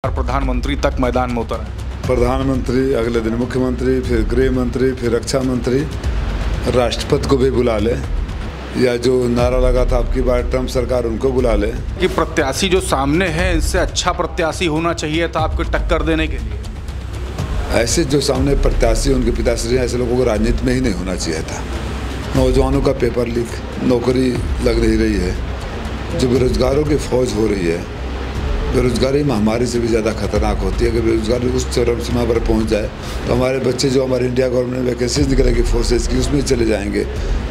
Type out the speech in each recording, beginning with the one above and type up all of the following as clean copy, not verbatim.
प्रधानमंत्री तक मैदान में उतर आए। प्रधानमंत्री, अगले दिन मुख्यमंत्री, फिर गृह मंत्री, फिर रक्षा मंत्री, राष्ट्रपति को भी बुला ले, या जो नारा लगा था आपकी बार ट्रम्प सरकार, उनको बुला ले। कि प्रत्याशी जो सामने है इससे अच्छा प्रत्याशी होना चाहिए था आपको टक्कर देने के लिए। ऐसे जो सामने प्रत्याशी उनके पिताश्री, ऐसे लोगों को राजनीति में ही नहीं होना चाहिए था। नौजवानों का पेपर लीक, नौकरी लग नहीं रही है, जो बेरोजगारों की फौज हो रही है। बेरोजगारी महामारी से भी ज़्यादा खतरनाक होती है। अगर बेरोजगारी उस चरम सीमा पर पहुंच जाए तो हमारे बच्चे जो हमारे इंडिया गवर्नमेंट में वैकेंसीज निकलेगी फोर्सेज की, उसमें चले जाएंगे।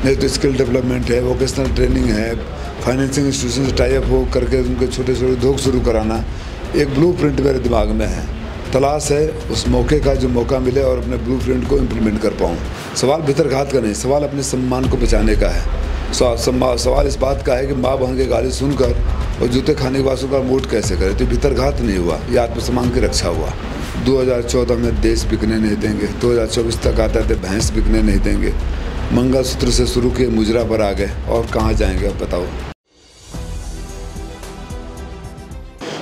नहीं तो स्किल डेवलपमेंट है, वोकेशनल ट्रेनिंग है, फाइनेंसिंग इंस्टीट्यूशन से टाई अप हो करके उनके छोटे छोटे उद्योग शुरू कराना, एक ब्लूप्रिंट मेरे दिमाग में है। तलाश है उस मौके का, जो मौका मिले और अपने ब्लूप्रिंट को इम्प्लीमेंट कर पाऊँ। सवाल भीतरघात का नहीं, सवाल अपने सम्मान को बचाने का है। सवाल इस बात का है कि माँ बहन की गाली सुनकर और जूते खाने के बाद सुनकर वोट कैसे करे। तो भीतरघात नहीं हुआ, ये आत्मसम्मान की रक्षा हुआ। 2014 में देश बिकने नहीं देंगे, 2024 तक आता थे भैंस बिकने नहीं देंगे। मंगलसूत्र से शुरू किए मुजरा पर आ गए, और कहाँ जाएंगे अब बताओ।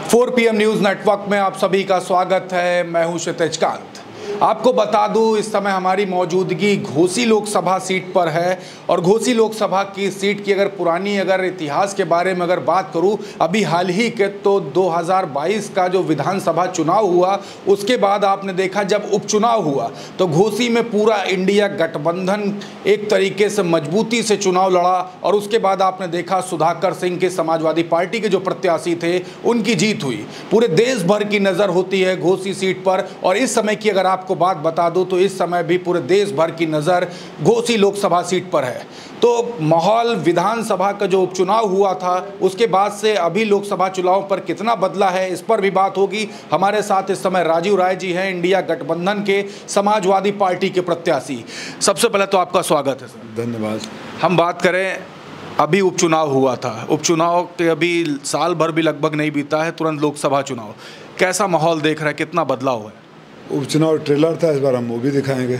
4 PM न्यूज़ नेटवर्क में आप सभी का स्वागत है। मैं हूं क्षितिज कांत। आपको बता दूं, इस समय हमारी मौजूदगी घोसी लोकसभा सीट पर है। और घोसी लोकसभा की सीट की अगर इतिहास के बारे में अगर बात करूं, अभी हाल ही के तो 2022 का जो विधानसभा चुनाव हुआ, उसके बाद आपने देखा जब उपचुनाव हुआ तो घोसी में पूरा इंडिया गठबंधन एक तरीके से मजबूती से चुनाव लड़ा। और उसके बाद आपने देखा सुधाकर सिंह के समाजवादी पार्टी के जो प्रत्याशी थे उनकी जीत हुई। पूरे देश भर की नज़र होती है घोसी सीट पर। और इस समय की अगर आपको बात बता दूं तो इस समय भी पूरे देश भर की नज़र घोसी लोकसभा सीट पर है। तो माहौल विधानसभा का जो उपचुनाव हुआ था उसके बाद से अभी लोकसभा चुनाव पर कितना बदला है, इस पर भी बात होगी। हमारे साथ इस समय राजीव राय जी हैं, इंडिया गठबंधन के समाजवादी पार्टी के प्रत्याशी। सबसे पहले तो आपका स्वागत है सर। धन्यवाद। हम बात करें, अभी उपचुनाव हुआ था, उपचुनाव के अभी साल भर भी लगभग नहीं बीता है, तुरंत लोकसभा चुनाव। कैसा माहौल देख रहे हैं, कितना बदलाव है? उपचुनाव ट्रेलर था, इस बार हम मूवी दिखाएंगे।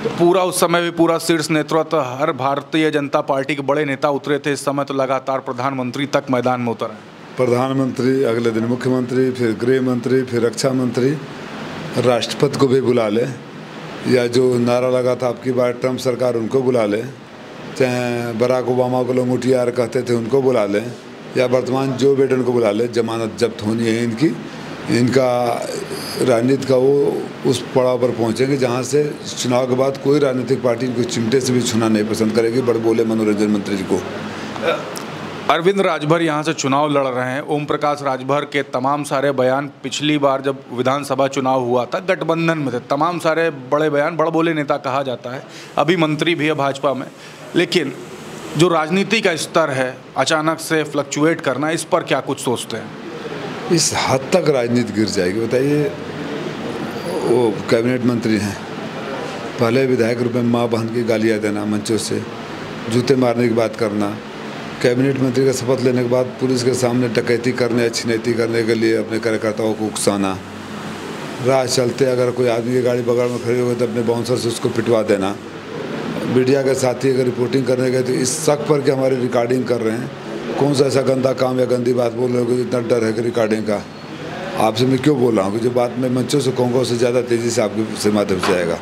तो पूरा उस समय भी पूरा शीर्ष नेतृत्व, हर भारतीय जनता पार्टी के बड़े नेता उतरे थे। इस समय तो लगातार प्रधानमंत्री तक मैदान में उतर आए। प्रधानमंत्री, अगले दिन मुख्यमंत्री, फिर गृह मंत्री, फिर रक्षा मंत्री, राष्ट्रपति को भी बुला ले, या जो नारा लगा था आपकी बार ट्रम्प सरकार, उनको बुला ले। चाहे बराक ओबामा को लोग मुठियार कहते थे, उनको बुला लें, या वर्तमान जो बाइडेन को बुला ले। जमानत जब्त होनी है इनका राजनीति का वो उस पड़ाव पर पहुंचेंगे जहां से चुनाव के बाद कोई राजनीतिक पार्टी इनको चिमटे से भी छूना नहीं पसंद करेगी। बड़बोले मनोरंजन मंत्री जी को। अरविंद राजभर यहाँ से चुनाव लड़ रहे हैं। ओम प्रकाश राजभर के तमाम सारे बयान, पिछली बार जब विधानसभा चुनाव हुआ था गठबंधन में थे, तमाम सारे बड़े बयान, बड़बोले नेता कहा जाता है। अभी मंत्री भी है भाजपा में। लेकिन जो राजनीति का स्तर है अचानक से फ्लक्चुएट करना, इस पर क्या कुछ सोचते हैं? इस हद तक राजनीति गिर जाएगी बताइए। वो कैबिनेट मंत्री हैं, पहले विधायक रूप में माँ बहन की गालियाँ देना, मंचों से जूते मारने की बात करना, कैबिनेट मंत्री का शपथ लेने के बाद पुलिस के सामने डकैती करने, छिनैती करने के लिए अपने कार्यकर्ताओं को उकसाना, राह चलते अगर कोई आदमी की गाड़ी बगल में खड़ी हो गई तो अपने बाउंसर से उसको पिटवा देना, मीडिया के साथी अगर रिपोर्टिंग करने गए तो इस शक पर कि हमारी रिकॉर्डिंग कर रहे हैं। कौन सा ऐसा गंदा काम या गंदी बात बोल रहे हो कि इतना डर है कि रिकॉर्डिंग का? आपसे मैं क्यों बोल रहा हूँ कि जो बात मैं मंचों से कहूँगा उससे ज़्यादा तेज़ी से आपके से माध्यम से आएगा।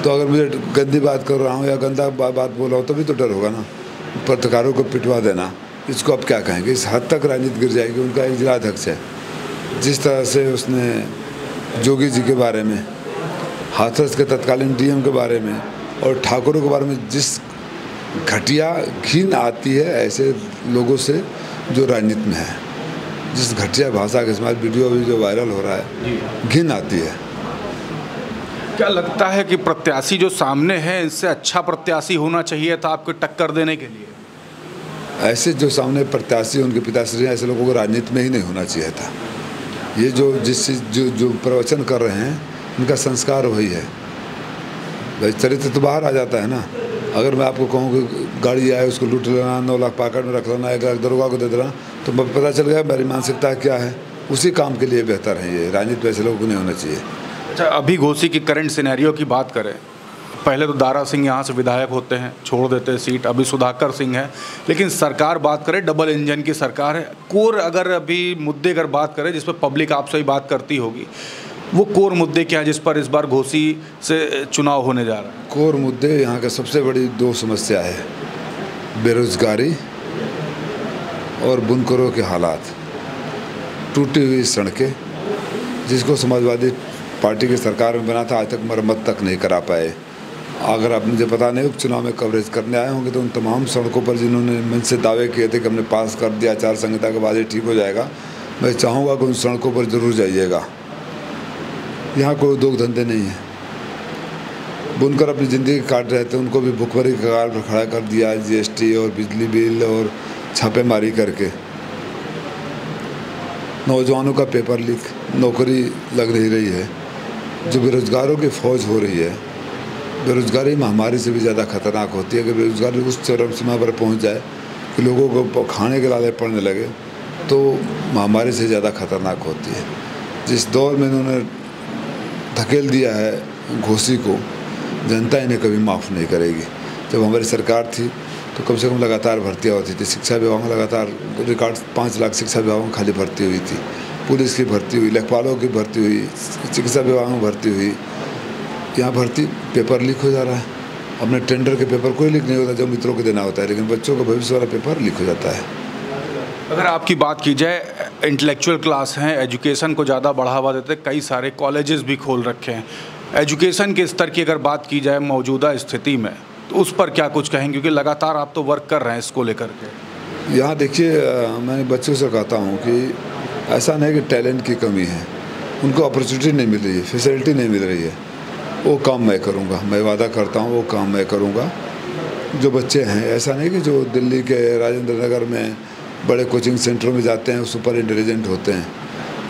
तो अगर मुझे गंदी बात कर रहा हूँ या गंदा बात बोल रहा हूँ तभी तो डर होगा ना। पत्रकारों को पिटवा देना, इसको अब क्या कहेंगे? इस हद तक राजनीति गिर जाएगी। उनका एक जिला अध्यक्ष है, जिस तरह से उसने जोगी जी के बारे में, हाथरस के तत्कालीन DM के बारे में और ठाकुरों के बारे में जिस घटिया घिन आती है ऐसे लोगों से जो राजनीति में है, जिस घटिया भाषा के इस्तेमाल, वीडियो भी जो वायरल हो रहा है, घिन आती है। क्या लगता है कि प्रत्याशी जो सामने है इससे अच्छा प्रत्याशी होना चाहिए था आपको टक्कर देने के लिए? ऐसे जो सामने प्रत्याशी उनके पिताश्री, ऐसे लोगों को राजनीति में ही नहीं होना चाहिए था। ये जो प्रवचन कर रहे हैं इनका संस्कार वही है भाई। चरित्र तो बाहर आ जाता है ना। अगर मैं आपको कहूँ कि गाड़ी आए उसको लूट लेना, 9 लाख पॉकेट में रख लेना, 1 लाख दरोगा को दे देना, तो पता चल गया मेरी मानसिकता क्या है। उसी काम के लिए बेहतर है ये। राजनीति वैसे लोगों को नहीं होना चाहिए। अच्छा, अभी घोसी की करंट सिनेरियो की बात करें पहले तो दारा सिंह यहाँ से विधायक होते हैं, छोड़ देते हैं सीट, अभी सुधाकर सिंह है, लेकिन सरकार बात करें डबल इंजन की सरकार है। कोर अगर अभी मुद्दे अगर बात करें जिस पर पब्लिक आपसे ही बात करती होगी, वो कोर मुद्दे क्या है जिस पर इस बार घोसी से चुनाव होने जा रहा है? कोर मुद्दे यहाँ के सबसे बड़ी दो समस्या है, बेरोजगारी और बुनकरों के हालात, टूटी हुई सड़कें जिसको समाजवादी पार्टी की सरकार में बना था, आज तक मरम्मत तक नहीं करा पाए। अगर आप मुझे पता नहीं उपचुनाव में कवरेज करने आए होंगे तो उन तमाम सड़कों पर जिन्होंने मन से दावे किए थे कि हमने पास कर दिया, आचार संहिता के बाद ये ठीक हो जाएगा, मैं चाहूँगा कि उन सड़कों पर ज़रूर जाइएगा। यहाँ कोई उद्योग धंधे नहीं है, बुनकर अपनी ज़िंदगी काट रहे थे, उनको भी भुखमरी के कगार पर खड़ा कर दिया GST और बिजली बिल और छापेमारी करके। नौजवानों का पेपर लीक, नौकरी लग नहीं रही है, जो बेरोजगारों की फौज हो रही है। बेरोजगारी महामारी से भी ज़्यादा खतरनाक होती है। अगर बेरोजगारी उस चरम सीमा पर पहुंच जाए कि लोगों को खाने के लाले पड़ने लगे तो महामारी से ज़्यादा खतरनाक होती है। जिस दौर में इन्होंने धकेल दिया है घोसी को, जनता इन्हें कभी माफ़ नहीं करेगी। जब हमारी सरकार थी तो कम से कम लगातार भर्तियाँ होती थी, शिक्षा विभाग में लगातार रिकॉर्ड 5 लाख शिक्षा विभाग में खाली भर्ती हुई थी, पुलिस की भर्ती हुई, लेखपालों की भर्ती हुई, चिकित्सा विभाग में भर्ती हुई। यहाँ भर्ती पेपर लीक हो जा रहा है। अपने टेंडर के पेपर कोई लीक नहीं होता जो मित्रों को देना होता है, लेकिन बच्चों का भविष्य वाला पेपर लीक हो जाता है। अगर आपकी बात की जाए, इंटेलेक्चुअल क्लास हैं, एजुकेशन को ज़्यादा बढ़ावा देते, कई सारे कॉलेजेस भी खोल रखे हैं। एजुकेशन के स्तर की अगर बात की जाए मौजूदा स्थिति में, तो उस पर क्या कुछ कहेंगे, क्योंकि लगातार आप तो वर्क कर रहे हैं इसको लेकर के? यहाँ देखिए, मैं बच्चों से कहता हूँ कि ऐसा नहीं कि टैलेंट की कमी है, उनको अपॉर्चुनिटी नहीं मिल रही है, फैसिलिटी नहीं मिल रही है। वो काम मैं करूँगा, मैं वादा करता हूँ वो काम मैं करूँगा। जो बच्चे हैं, ऐसा नहीं कि जो दिल्ली के राजेंद्र नगर में बड़े कोचिंग सेंटरों में जाते हैं सुपर इंटेलिजेंट होते हैं,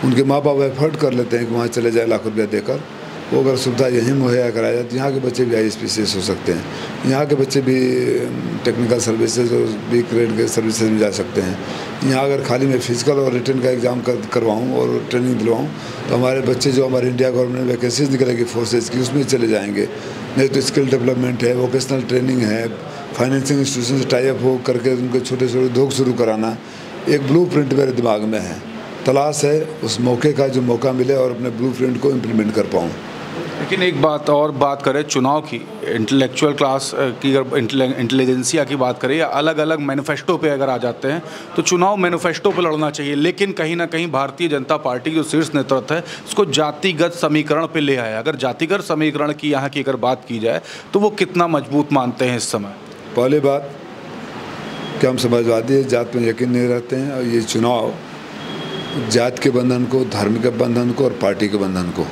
उनके माँ बाप एफर्ट कर लेते हैं कि वहाँ चले जाए लाख रुपया देकर। वो अगर सुविधा यहीं मुहैया कराई जाती, यहाँ के बच्चे भी ISPCS हो सकते हैं, यहाँ के बच्चे भी टेक्निकल सर्विसेज और B ग्रेड के सर्विसेज में जा सकते हैं। यहाँ अगर खाली मैं फिजिकल और रिटर्न का एग्ज़ाम करवाऊँ और ट्रेनिंग दिलवाऊँ तो हमारे बच्चे जो हमारे इंडिया गवर्नमेंट में वैकेंसीज निकलेगी फोर्सेज की, उसमें चले जाएंगे। नहीं तो स्किल डेवलपमेंट है, वोकेशनल ट्रेनिंग है, फाइनेंसिंग इंस्टीट्यूशन से टाइप हो करके उनके छोटे छोटे उद्योग शुरू कराना, एक ब्लूप्रिंट मेरे दिमाग में है। तलाश है उस मौके का, जो मौका मिले और अपने ब्लूप्रिंट को इम्प्लीमेंट कर पाऊँ। लेकिन एक बात और बात करें चुनाव की, इंटेलेक्चुअल क्लास की अगर इंटेलिजेंसिया की बात करें या अलग अलग मैनिफेस्टो पे अगर आ जाते हैं तो चुनाव मैनिफेस्टो पे लड़ना चाहिए, लेकिन कहीं ना कहीं भारतीय जनता पार्टी जो शीर्ष नेतृत्व है उसको जातिगत समीकरण पे ले आया। अगर जातिगत समीकरण की यहाँ की अगर बात की जाए तो वो कितना मजबूत मानते हैं इस समय? पहली बात कि हम समाजवादी जात में यकीन नहीं रखते हैं, और ये चुनाव जात के बंधन को, धर्म के बंधन को और पार्टी के बंधन को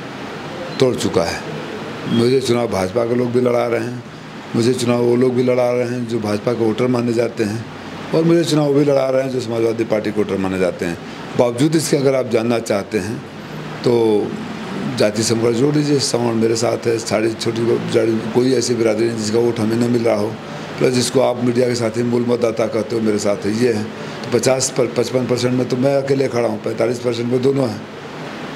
तोड़ चुका है। मुझे चुनाव भाजपा के लोग भी लड़ा रहे हैं, मुझे चुनाव वो लोग भी लड़ा रहे हैं जो भाजपा के वोटर माने जाते हैं, और मुझे चुनाव वो भी लड़ा रहे हैं जो समाजवादी पार्टी के वोटर माने जाते हैं। बावजूद इसके अगर आप जानना चाहते हैं तो जाति समीकरण जोड़ लीजिए। सवर्ण मेरे साथ है, साड़ी छोटी कोई ऐसी बिरादरी नहीं जिसका वोट हमें न मिल रहा हो, प्लस जिसको आप मीडिया के साथ ही मूल मतदाता कहते हो मेरे साथ है, ये है। तो 55% में तो मैं अकेले खड़ा हूँ, 45% में दोनों हैं,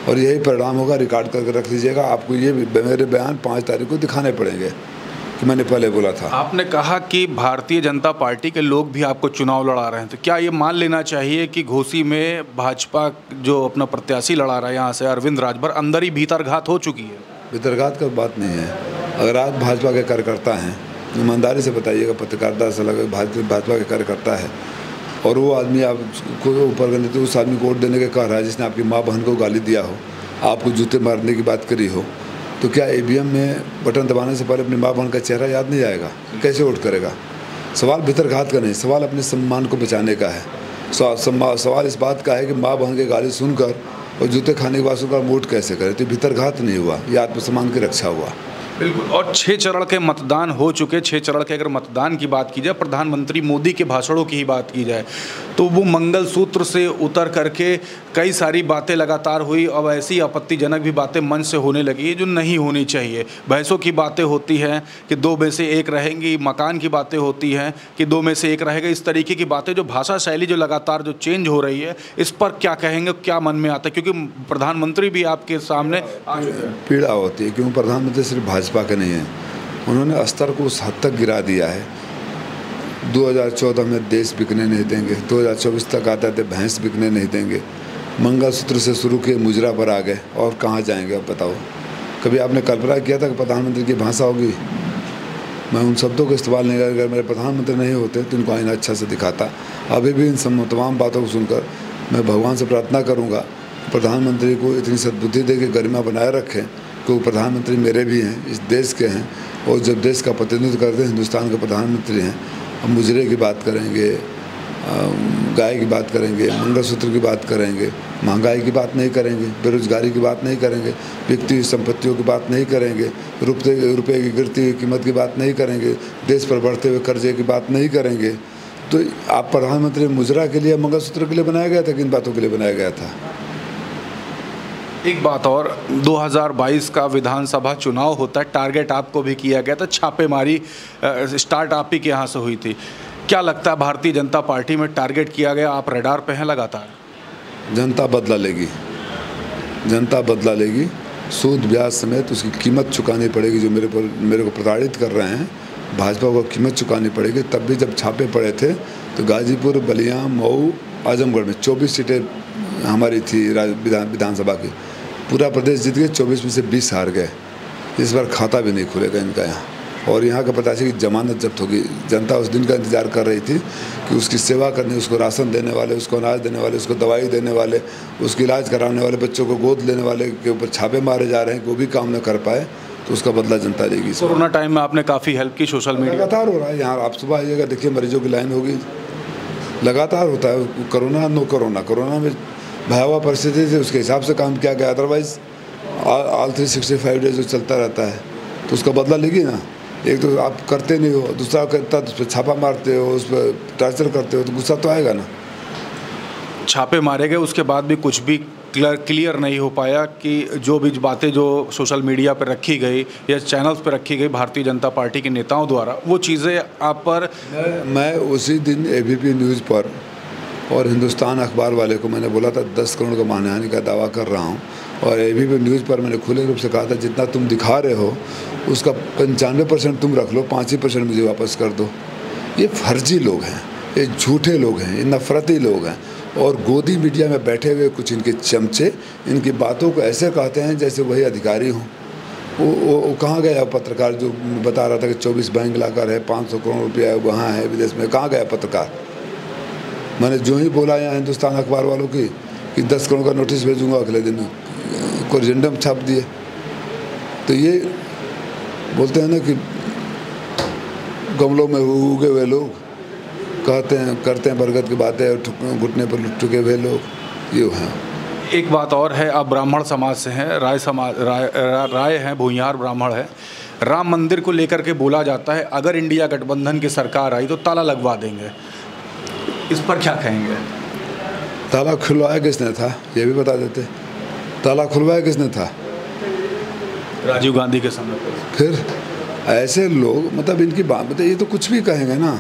और यही परिणाम होगा। रिकॉर्ड करके रख लीजिएगा, आपको ये मेरे बयान 5 तारीख को दिखाने पड़ेंगे कि मैंने पहले बोला था। आपने कहा कि भारतीय जनता पार्टी के लोग भी आपको चुनाव लड़ा रहे हैं, तो क्या ये मान लेना चाहिए कि घोसी में भाजपा जो अपना प्रत्याशी लड़ा रहा है यहाँ से अरविंद राजभर, अंदर ही भीतरघात हो चुकी है? भीतरघात का बात नहीं है। अगर आज भाजपा के कार्यकर्ता हैं, ईमानदारी से बताइएगा, पत्रकारिता से लगे भाजपा के कार्यकर्ता है और वो आदमी आपको ऊपर करने तो उस आदमी को वोट देने के कह रहा है जिसने आपकी माँ बहन को गाली दिया हो, आपको जूते मारने की बात करी हो, तो क्या EVM में बटन दबाने से पहले अपनी माँ बहन का चेहरा याद नहीं आएगा? कैसे वोट करेगा? सवाल भीतरघात का नहीं, सवाल अपने सम्मान को बचाने का है। सवाल इस बात का है कि माँ बहन की गाली सुनकर और जूते खाने के बाद सुनकर वोट कैसे करे? तो भीतरघात नहीं हुआ, ये आत्मसम्मान की रक्षा हुआ। बिल्कुल। और 6 चरण के मतदान हो चुके। 6 चरण के अगर मतदान की बात की जाए, प्रधानमंत्री मोदी के भाषणों की ही बात की जाए, तो वो मंगलसूत्र से उतर करके कई सारी बातें लगातार हुई। अब ऐसी आपत्तिजनक भी बातें मन से होने लगी है जो नहीं होनी चाहिए। बहसों की बातें होती हैं कि 2 में से 1 रहेंगी, मकान की बातें होती हैं कि 2 में से 1 रहेगा। इस तरीके की बातें, जो भाषा शैली जो लगातार जो चेंज हो रही है, इस पर क्या कहेंगे, क्या मन में आता है? क्योंकि प्रधानमंत्री भी आपके सामने पीड़ा होती है, क्योंकि प्रधानमंत्री सिर्फ भाजपा के नहीं है, उन्होंने स्तर को उस हद तक गिरा दिया है। 2014 में देश बिकने नहीं देंगे, 2024 तक आता थे भैंस बिकने नहीं देंगे, मंगलसूत्र से शुरू किए मुजरा पर आ गए, और कहाँ जाएंगे अब बताओ। कभी आपने कल्पना किया था कि प्रधानमंत्री की भाषा होगी? मैं उन शब्दों का इस्तेमाल नहीं करता। अगर मेरे प्रधानमंत्री नहीं होते तो इनको आईना अच्छा से दिखाता। अभी भी इन तमाम बातों को सुनकर मैं भगवान से प्रार्थना करूँगा प्रधानमंत्री को इतनी सद्बुद्धि दे के गरिमा बनाए रखें कि वो प्रधानमंत्री मेरे भी हैं, इस देश के हैं, और जब देश का प्रतिनिधित्व करते हैं हिंदुस्तान के प्रधानमंत्री हैं। हम मुजरे की बात करेंगे, गाय की बात करेंगे, मंगलसूत्र की बात करेंगे, महंगाई की बात नहीं करेंगे, बेरोजगारी की बात नहीं करेंगे, बिकती हुई संपत्तियों की बात नहीं करेंगे, रुपये की गिरती हुई कीमत की बात नहीं करेंगे, देश पर बढ़ते हुए कर्जे की बात नहीं करेंगे। तो आप प्रधानमंत्री मुजरा के लिए, मंगलसूत्र के लिए बनाया गया था, किन बातों के लिए बनाया गया था? एक बात और, 2022 का विधानसभा चुनाव होता है, टारगेट आपको भी किया गया था, छापेमारी स्टार्ट आप ही के यहाँ से हुई थी। क्या लगता है भारतीय जनता पार्टी में टारगेट किया गया, आप रडार पे हैं लगातार? जनता बदला लेगी, जनता बदला लेगी। सूद ब्याज समेत उसकी कीमत चुकानी पड़ेगी। जो मेरे को प्रताड़ित कर रहे हैं, भाजपा को कीमत चुकानी पड़ेगी। तब भी जब छापे पड़े थे तो गाजीपुर, बलिया, मऊ, आजमगढ़ में 24 सीटें हमारी थी विधानसभा की। पूरा प्रदेश जीत गए, 24 में से 20 हार गए। इस बार खाता भी नहीं खुलेगा इनका यहाँ। और यहाँ का प्रत्याशी की जमानत जब्त होगी। जनता उस दिन का इंतजार कर रही थी कि उसकी सेवा करने, उसको राशन देने वाले, उसको अनाज देने वाले, उसको दवाई देने वाले, उसकी इलाज कराने वाले, बच्चों को गोद लेने वाले के ऊपर छापे मारे जा रहे हैं, वो भी काम न कर पाए, तो उसका बदला जनता लेगी। कोरोना टाइम में आपने काफ़ी हेल्प की, सोशल मीडिया लगातार हो रहा है। यहाँ आप सुबह आइएगा, देखिए मरीजों की लाइन होगी, लगातार होता है। कोरोना नो कोरोना, कोरोना में भयावह परिस्थिति थी, उसके हिसाब से काम किया गया। अदरवाइज ऑल 365 डेज जो चलता रहता है, तो उसका बदला लेगी ना। एक तो आप करते नहीं हो, दूसरा करता तो उस पर छापा मारते हो, उस पर टॉर्चर करते हो, तो गुस्सा तो आएगा ना। छापे मारे गए, उसके बाद भी कुछ भी क्लियर नहीं हो पाया कि जो भी बातें जो सोशल मीडिया पर रखी गई या चैनल्स पर रखी गई भारतीय जनता पार्टी के नेताओं द्वारा, वो चीज़ें आप पर। मैं उसी दिन ABP न्यूज़ पर और हिंदुस्तान अखबार वाले को मैंने बोला था 10 करोड़ का मानहानि का दावा कर रहा हूँ। और ABP न्यूज़ पर मैंने खुले रूप से कहा था जितना तुम दिखा रहे हो उसका 95% तुम रख लो, 5% मुझे वापस कर दो। ये फर्जी लोग हैं, ये झूठे लोग हैं, ये नफरती लोग हैं। और गोदी मीडिया में बैठे हुए कुछ इनके चमचे इनकी बातों को ऐसे कहते हैं जैसे वही अधिकारी हों। वो कहाँ गया पत्रकार जो बता रहा था कि 24 बैंक लाकर है, 500 करोड़ रुपया वहाँ है विदेश में? कहाँ गया पत्रकार? मैंने जो ही बोला यहाँ हिंदुस्तान अखबार वालों की कि 10 करोड़ का नोटिस भेजूंगा, अगले दिन कोरिजेंडम छाप दिए। तो ये बोलते हैं ना कि गमलों में उगे हुए लोग कहते हैं, करते हैं बरगद की बातें, और घुटने पर टुके हुए लोग ये हैं। एक बात और है, आप ब्राह्मण समाज से हैं, राय हैं, भूमिहार ब्राह्मण है। राम मंदिर को लेकर के बोला जाता है अगर इंडिया गठबंधन की सरकार आई तो ताला लगवा देंगे, इस पर क्या कहेंगे? ताला खुलवाया किसने था ये भी बता देते। ताला खुलवाया किसने था? राजीव गांधी के समय पर। फिर ऐसे लोग, मतलब इनकी बात बताइए, ये तो कुछ भी कहेंगे ना।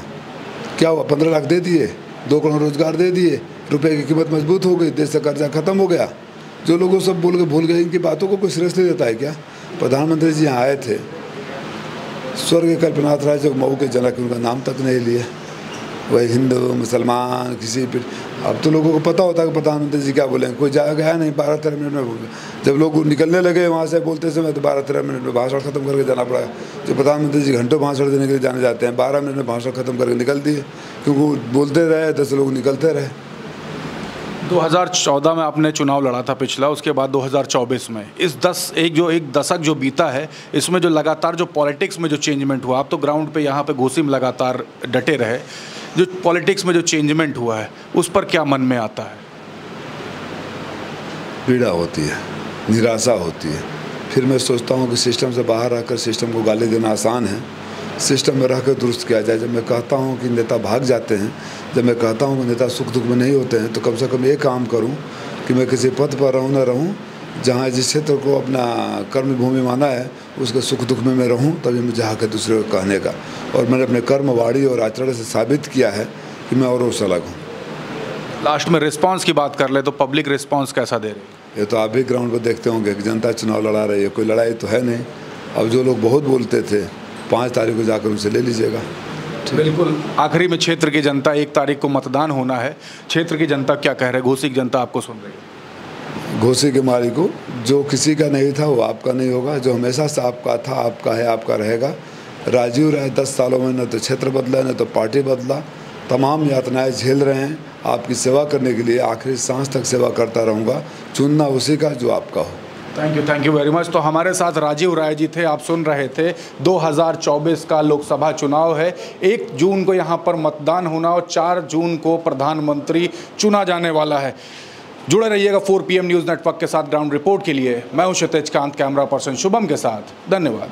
क्या हुआ? 15 लाख दे दिए, 2 करोड़ रोजगार दे दिए, रुपए की कीमत मजबूत हो गई, देश से कर्जा खत्म हो गया। जो लोग वो सब बोल के भूल गए, इनकी बातों को कोई सीरियस नहीं लेता है क्या? प्रधानमंत्री जी यहाँ आए थे, स्वर्गीय कल्पनाथ राय जो मऊ के जनक, उनका नाम तक नहीं लिए। वही हिंदू मुसलमान किसी पर, अब तो लोगों को पता होता है कि प्रधानमंत्री जी क्या बोलेंगे। कोई जा गया नहीं, 12-13 मिनट में बोल। जब लोग निकलने लगे वहाँ से बोलते समय तो 12-13 मिनट में भाषण खत्म करके जाना पड़ा। जो प्रधानमंत्री जी घंटों भाषण देने के लिए जाने जाते हैं, 12 मिनट में भाषण खत्म करके निकल दिए, क्योंकि बोलते रहे 10 लोग निकलते रहे। 2014 में आपने चुनाव लड़ा था पिछला, उसके बाद 2024 में एक दशक जो बीता है, इसमें जो लगातार जो पॉलिटिक्स में जो चेंजमेंट हुआ, आप तो ग्राउंड पे यहाँ पे घोसी में लगातार डटे रहे, जो पॉलिटिक्स में जो चेंजमेंट हुआ है उस पर क्या मन में आता है? पीड़ा होती है, निराशा होती है। फिर मैं सोचता हूँ कि सिस्टम से बाहर आकर सिस्टम को गाली देना आसान है, सिस्टम में रहकर दुरुस्त किया जाए। जब मैं कहता हूँ कि नेता भाग जाते हैं, जब मैं कहता हूँ कि नेता सुख दुख में नहीं होते हैं, तो कम से कम ये काम करूँ कि मैं किसी पद पर रहूँ न रहूँ, जहाँ जिस क्षेत्र को अपना कर्म भूमि माना है उसके सुख दुख में मैं रहूँ, तभी मुझे हक है दूसरे को कहने का। और मैंने अपने कर्म, वाणी और आचरण से साबित किया है कि मैं औरों से अलग हूँ। लास्ट में रिस्पांस की बात कर ले तो पब्लिक रिस्पांस कैसा दे रही है? ये तो आप भी ग्राउंड पर देखते होंगे कि जनता चुनाव लड़ा रही है, कोई लड़ाई तो है नहीं। अब जो लोग बहुत बोलते थे 5 तारीख को जाकर उनसे ले लीजिएगा। बिल्कुल। आखिरी में क्षेत्र की जनता, 1 तारीख को मतदान होना है, क्षेत्र की जनता क्या कह रहे हैं? घोसी की जनता आपको सुन रही है। घोसी के मारी को जो किसी का नहीं था वो आपका नहीं होगा, जो हमेशा से आपका था, आपका है, आपका रहेगा। राजीव राय 10 सालों में न तो क्षेत्र बदला न तो पार्टी बदला, तमाम यातनाएं झेल रहे हैं। आपकी सेवा करने के लिए आखिरी सांस तक सेवा करता रहूँगा। चुनना उसी का जो आपका हो। Thank you very much. तो हमारे साथ राजीव राय जी थे, आप सुन रहे थे। 2024 का लोकसभा चुनाव है, 1 जून को यहाँ पर मतदान होना और 4 जून को प्रधानमंत्री चुना जाने वाला है। जुड़े रहिएगा 4 PM न्यूज़ नेटवर्क के साथ। ग्राउंड रिपोर्ट के लिए मैं हूं क्षितिज कांत, कैमरा पर्सन शुभम के साथ। धन्यवाद।